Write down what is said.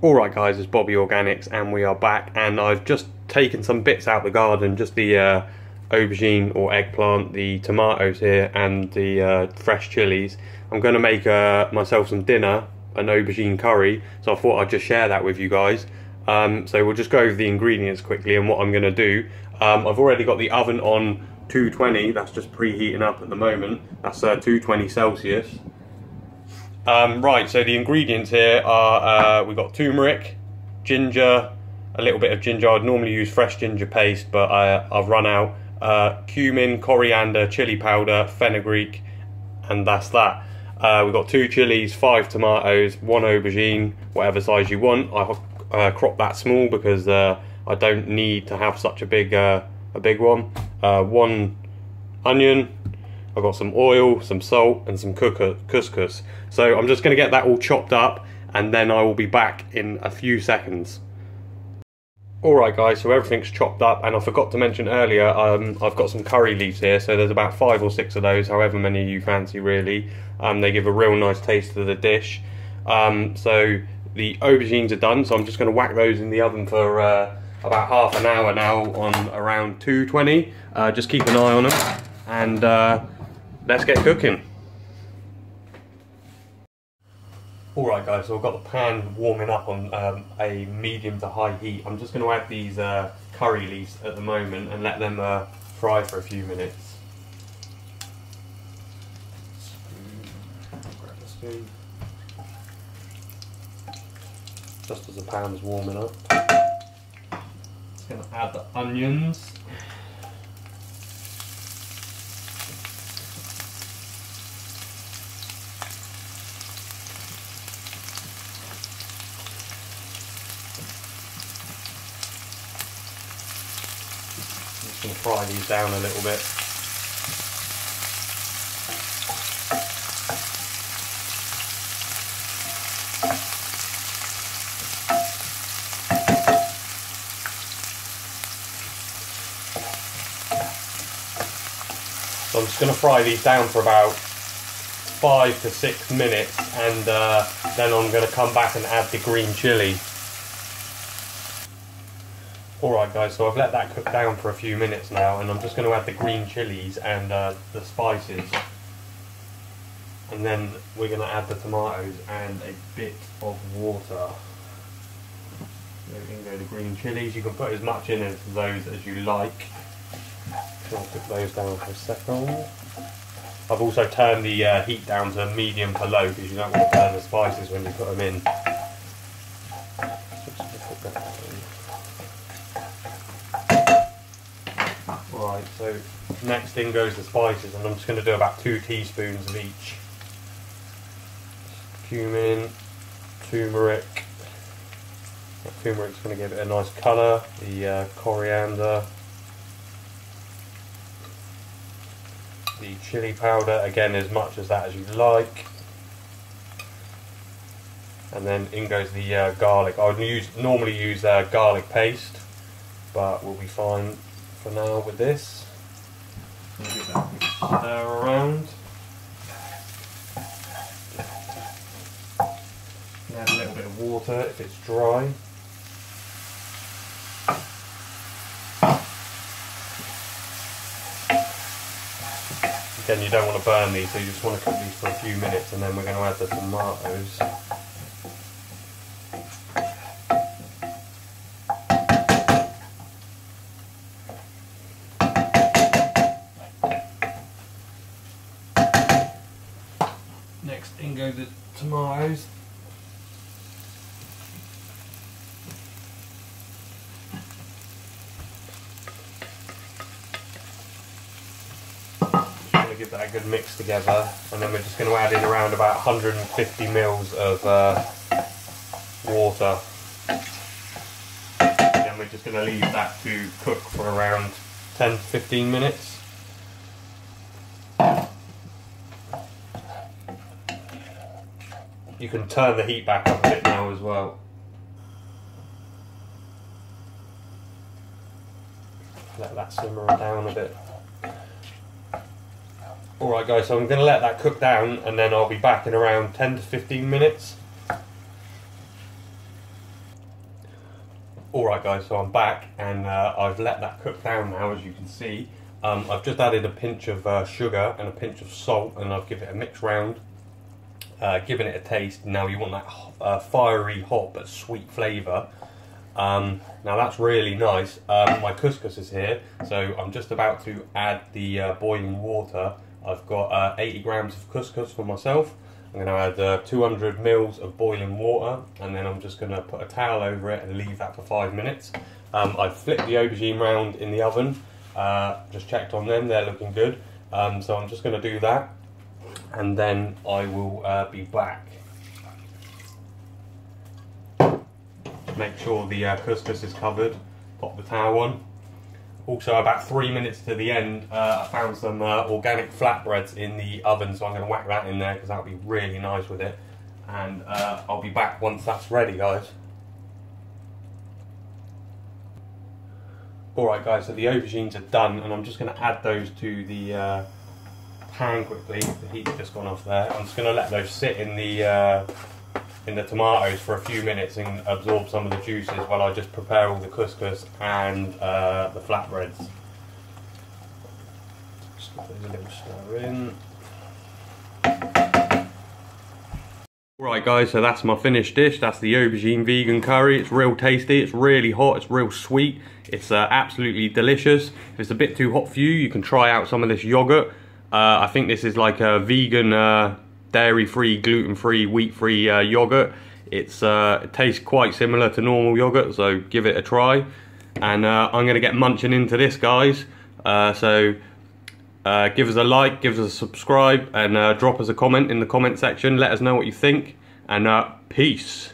Alright guys, it's Bobby Organics and we are back, and I've just taken some bits out the garden, just the aubergine or eggplant, the tomatoes here and the fresh chilies. I'm going to make myself some dinner, an aubergine curry, so I thought I'd just share that with you guys. So we'll just go over the ingredients quickly and what I'm going to do. I've already got the oven on 220, that's just preheating up at the moment, that's 220 Celsius. Right, so the ingredients here are, we've got turmeric, ginger, a little bit of ginger. I'd normally use fresh ginger paste, but I've run out. Cumin, coriander, chili powder, fenugreek, and that's that. We've got 2 chilies, 5 tomatoes, 1 aubergine, whatever size you want. I crop that small because I don't need to have such a big one. 1 onion. I've got some oil, some salt, and some couscous. So I'm just going to get that all chopped up, and then I will be back in a few seconds. Alright guys, so everything's chopped up, and I forgot to mention earlier, I've got some curry leaves here, so there's about 5 or 6 of those, however many you fancy really. They give a real nice taste to the dish. So the aubergines are done, so I'm just going to whack those in the oven for about half an hour now on around 220. Just keep an eye on them, and let's get cooking. Alright guys, so I've got the pan warming up on a medium to high heat. I'm just going to add these curry leaves at the moment and let them fry for a few minutes. Grab a spoon. Just as the pan's warming up. Just going to add the onions. I'm just going to fry these down a little bit. So I'm just going to fry these down for about 5 to 6 minutes, and then I'm going to come back and add the green chilli. Alright guys, so I've let that cook down for a few minutes now, and I'm just going to add the green chilies and the spices. And then we're going to add the tomatoes and a bit of water. There we go, the green chilies. You can put as much in of those as you like. So I'll put those down for a second. I've also turned the heat down to medium to low because you don't want to burn the spices when you put them in. Right, so next in goes the spices, and I'm just going to do about 2 teaspoons of each. Cumin, turmeric. The turmeric's going to give it a nice colour. The coriander. The chili powder, again as much as that as you like. And then in goes the garlic. I would normally use garlic paste, but we'll be fine for now with this. Give that a stir around. Add a little bit of water if it's dry. Again, you don't want to burn these, so you just want to cook these for a few minutes, and then we're going to add the tomatoes. Next in go the tomatoes. Give that a good mix together, and then we're just going to add in around about 150 mils of water. And we're just going to leave that to cook for around 10 to 15 minutes. You can turn the heat back up a bit now as well. Let that simmer down a bit. Alright guys, so I'm going to let that cook down, and then I'll be back in around 10 to 15 minutes. guys, so I'm back, and I've let that cook down now, as you can see. I've just added a pinch of sugar and a pinch of salt, and I've given it a mix round, given it a taste. Now you want that fiery, hot but sweet flavour. Now that's really nice. My couscous is here, so I'm just about to add the boiling water. I've got 80 grams of couscous for myself. I'm going to add 200 mils of boiling water, and then I'm just going to put a towel over it and leave that for 5 minutes. I've flipped the aubergine round in the oven, just checked on them, they're looking good. So I'm just going to do that, and then I will be back. Make sure the couscous is covered, pop the towel on. Also, about 3 minutes to the end, I found some organic flatbreads in the oven, so I'm going to whack that in there because that'll be really nice with it. And I'll be back once that's ready, guys. Alright guys, so the aubergines are done, and I'm just going to add those to the pan quickly. The heat's just gone off there. I'm just going to let those sit in the tomatoes for a few minutes and absorb some of the juices while I just prepare all the couscous and the flatbreads. Just give those a little stir in. Right guys, so that's my finished dish. That's the aubergine vegan curry. It's real tasty, it's really hot, it's real sweet. It's absolutely delicious. If it's a bit too hot for you, you can try out some of this yogurt. I think this is like a vegan dairy-free, gluten-free, wheat-free yogurt. It tastes quite similar to normal yogurt, so give it a try. And I'm going to get munching into this, guys. So give us a like, give us a subscribe, and drop us a comment in the comment section. Let us know what you think, and peace.